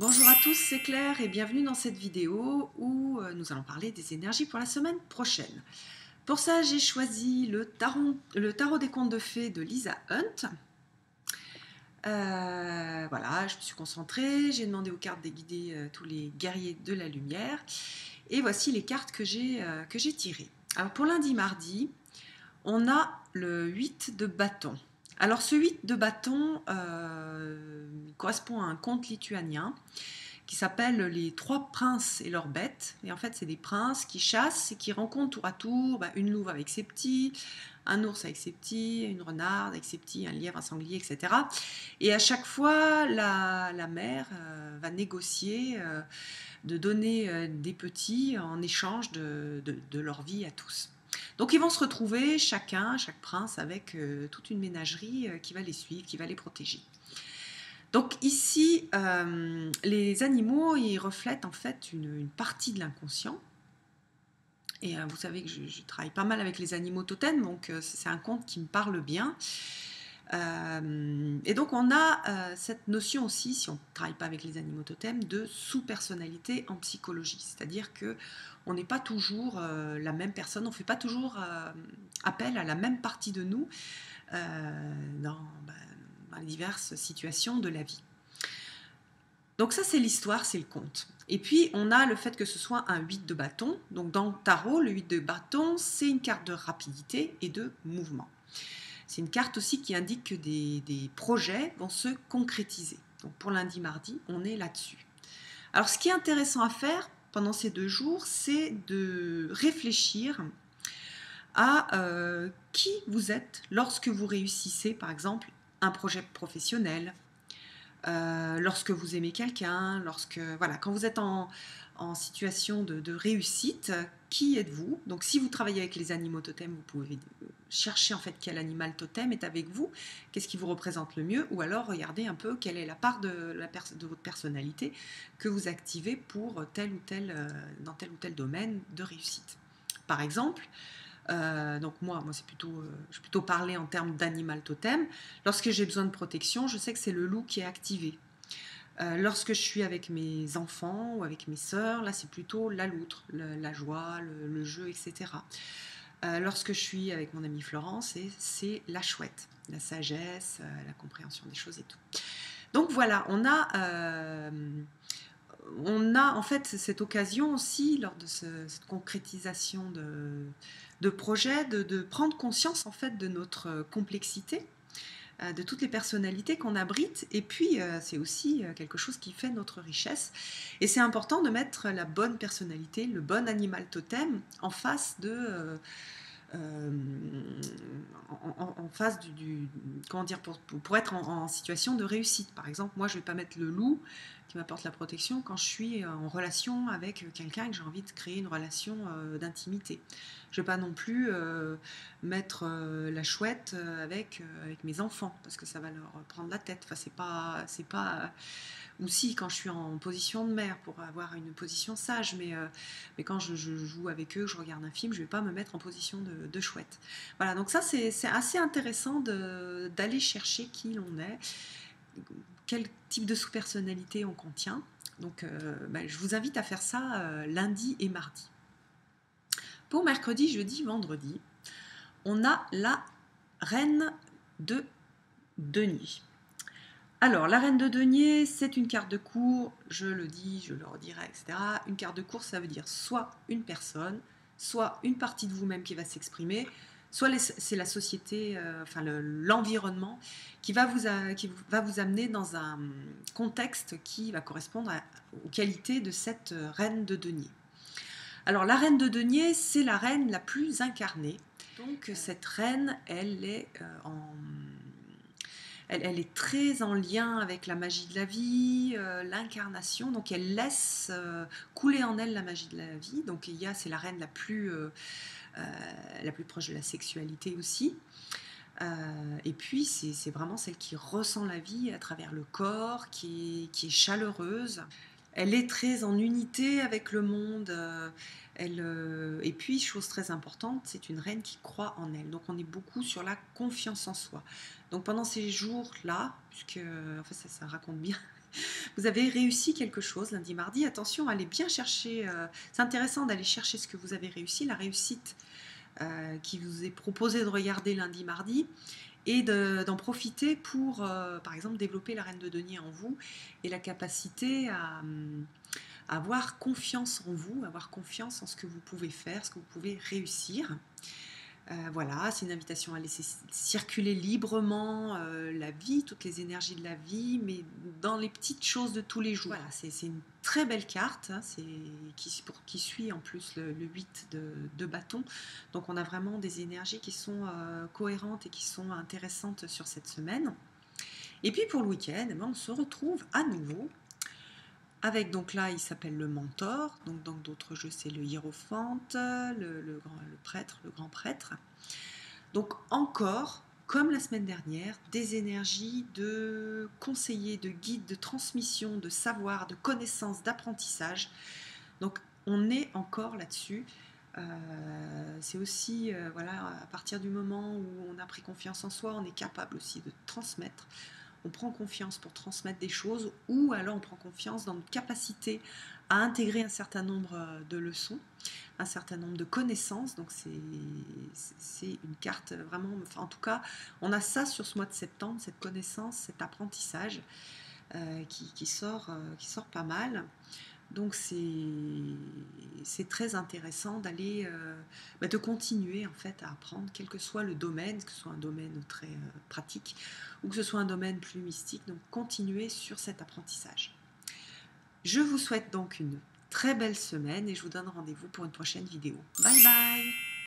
Bonjour à tous, c'est Claire et bienvenue dans cette vidéo où nous allons parler des énergies pour la semaine prochaine. Pour ça, j'ai choisi le tarot des contes de fées de Lisa Hunt. Voilà, je me suis concentrée, j'ai demandé aux cartes des guider tous les guerriers de la lumière. Et voici les cartes que j'ai tirées. Alors pour lundi, mardi, on a le 8 de bâton. Alors ce 8 de bâton correspond à un conte lituanien qui s'appelle Les Trois Princes et leurs bêtes. Et en fait, c'est des princes qui chassent et qui rencontrent tour à tour une louve avec ses petits, un ours avec ses petits, une renarde avec ses petits, un lièvre, un sanglier, etc. Et à chaque fois, la mère va négocier de donner des petits en échange de leur vie à tous. Donc ils vont se retrouver chaque prince avec toute une ménagerie qui va les suivre, qui va les protéger. Donc ici, les animaux, ils reflètent en fait une partie de l'inconscient. Et vous savez que je travaille pas mal avec les animaux totems, donc c'est un conte qui me parle bien. Et donc on a cette notion aussi, si on ne travaille pas avec les animaux totems, de sous-personnalité en psychologie. C'est-à-dire qu'on n'est pas toujours la même personne, on ne fait pas toujours appel à la même partie de nous dans les diverses situations de la vie. Donc ça, c'est l'histoire, c'est le conte. Et puis, on a le fait que ce soit un 8 de bâton. Donc dans le tarot, le 8 de bâton, c'est une carte de rapidité et de mouvement. C'est une carte aussi qui indique que des projets vont se concrétiser. Donc pour lundi, mardi, on est là-dessus. Alors ce qui est intéressant à faire pendant ces 2 jours, c'est de réfléchir à qui vous êtes lorsque vous réussissez, par exemple, un projet professionnel, lorsque vous aimez quelqu'un, quand vous êtes en situation de réussite, qui êtes-vous? Donc si vous travaillez avec les animaux totems, vous pouvez chercher en fait quel animal totem est avec vous, qu'est-ce qui vous représente le mieux, ou alors regardez un peu quelle est la part de votre personnalité que vous activez pour dans tel ou tel domaine de réussite. Par exemple, donc moi je vais plutôt parler en termes d'animal totem. Lorsque j'ai besoin de protection, je sais que c'est le loup qui est activé. Lorsque je suis avec mes enfants ou avec mes sœurs, là c'est plutôt la loutre, la joie, le jeu, etc. Lorsque je suis avec mon amie Florence, c'est la chouette, la sagesse, la compréhension des choses et tout. Donc voilà, on a en fait cette occasion aussi, lors de cette concrétisation de projet, de prendre conscience en fait de notre complexité, de toutes les personnalités qu'on abrite, et puis c'est aussi quelque chose qui fait notre richesse. Et c'est important de mettre la bonne personnalité, le bon animal totem en face euh, en face comment dire, pour être en situation de réussite. Par exemple, moi je ne vais pas mettre le loup qui m'apporte la protection quand je suis en relation avec quelqu'un et que j'ai envie de créer une relation d'intimité. Je ne vais pas non plus mettre la chouette avec mes enfants parce que ça va leur prendre la tête. Enfin, c'est pas ou si quand je suis en position de mère pour avoir une position sage, mais quand je joue avec eux, je regarde un film, je ne vais pas me mettre en position de chouette. Voilà, donc ça c'est assez intéressant d'aller chercher qui l'on est, quel type de sous-personnalité on contient. Donc je vous invite à faire ça lundi et mardi. Pour mercredi, jeudi, vendredi, on a la reine de denier. Alors, la reine de denier, c'est une carte de cour, je le dis, je le redirai, etc. Une carte de cour, ça veut dire soit une personne, soit une partie de vous-même qui va s'exprimer, soit c'est la société, l'environnement qui va vous amener dans un contexte qui va correspondre aux qualités de cette reine de denier. Alors, la reine de denier, c'est la reine la plus incarnée. Donc, cette reine, elle est elle est très en lien avec la magie de la vie, l'incarnation, donc elle laisse couler en elle la magie de la vie. Donc c'est la reine la plus proche de la sexualité aussi. Et puis c'est vraiment celle qui ressent la vie à travers le corps, qui est chaleureuse. Elle est très en unité avec le monde. Et puis, chose très importante, c'est une reine qui croit en elle. Donc, on est beaucoup sur la confiance en soi. Donc, pendant ces jours-là, puisque en fait, ça raconte bien Vous avez réussi quelque chose lundi, mardi. Attention, allez bien chercher. C'est intéressant d'aller chercher ce que vous avez réussi, la réussite qui vous est proposée de regarder lundi, mardi, et d'en profiter pour, par exemple, développer la reine de denier en vous et la capacité à avoir confiance en vous, avoir confiance en ce que vous pouvez faire, ce que vous pouvez réussir. Voilà, c'est une invitation à laisser circuler librement la vie, toutes les énergies de la vie, mais dans les petites choses de tous les jours. Voilà, c'est une très belle carte, hein, qui suit en plus le 8 de bâton. Donc on a vraiment des énergies qui sont cohérentes et qui sont intéressantes sur cette semaine. Et puis pour le week-end, on se retrouve à nouveau avec, donc là, il s'appelle le mentor, donc dans d'autres jeux, c'est le hiérophante, le prêtre, le grand prêtre. Donc encore, comme la semaine dernière, des énergies de conseiller, de guide, de transmission, de savoir, de connaissance, d'apprentissage. Donc on est encore là-dessus. C'est aussi, voilà, à partir du moment où on a pris confiance en soi, on est capable aussi de transmettre. On prend confiance pour transmettre des choses, ou alors on prend confiance dans notre capacité à intégrer un certain nombre de leçons, un certain nombre de connaissances. Donc c'est une carte vraiment, enfin, en tout cas, on a ça sur ce mois de septembre, cette connaissance, cet apprentissage qui sort pas mal. Donc c'est très intéressant d'aller, de continuer en fait à apprendre, quel que soit le domaine, que ce soit un domaine très pratique ou que ce soit un domaine plus mystique. Donc continuer sur cet apprentissage. Je vous souhaite donc une très belle semaine et je vous donne rendez-vous pour une prochaine vidéo. Bye bye!